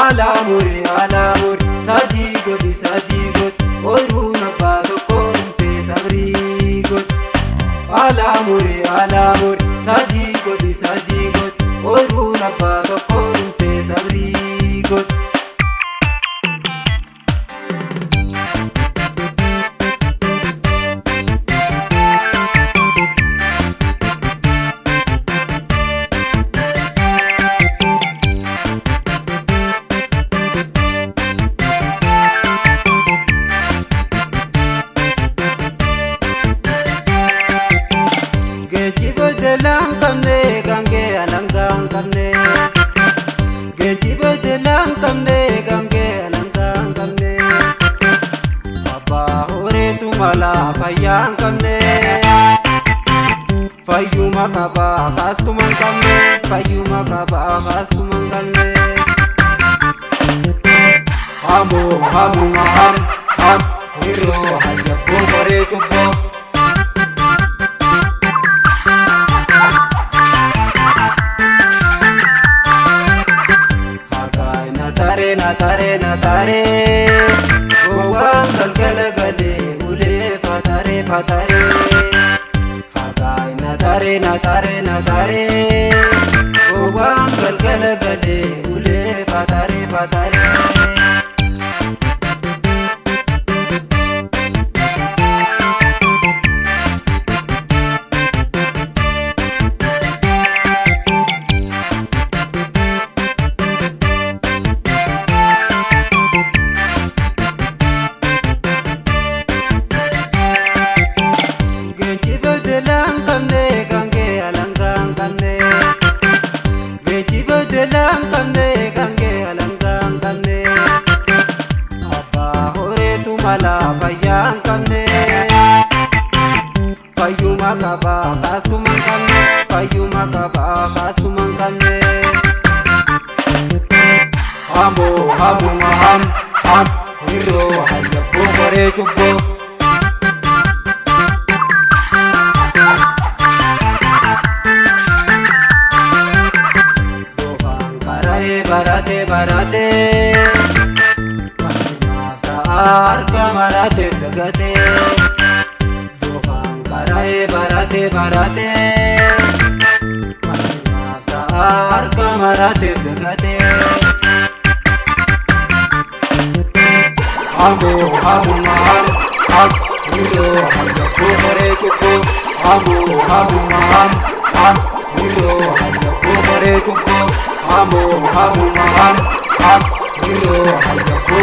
alamuri sadi god oyruun abbaa tokko dhumtee sabrii god alamuri sadi god oyruun abbaa tokko dhumtee sabrii god. Gejiba delan qabne gange halangaa qabne gejiba delan qabne gange halangaa qabne Abaa horeetu mala fayyaa qabne fayyuma qaba kaastuma qabne fayyuma qaba kaastuma qabne hamu hiroo hayyabbo horeetu bo natare waan galgala galee ulee fatare hagai natare waan galgala galee ulee fatare Gejiba delan qabne gange halangaa qabne gejiba delan qabne gange halangaa qabne Abaa horeetu mala fayyaa qabne fayyuma qaba kaastuma qabne fayyuma qaba kaastuma qabne hamu hiroo hayyabbo horeetu bo barate arga marate dagate dofan karae barate arga marate dagate hamu hiroo hayyabbo horeetu bo hamu hiroo hayyabbo horeetu bo hamu hiroo hayyabbo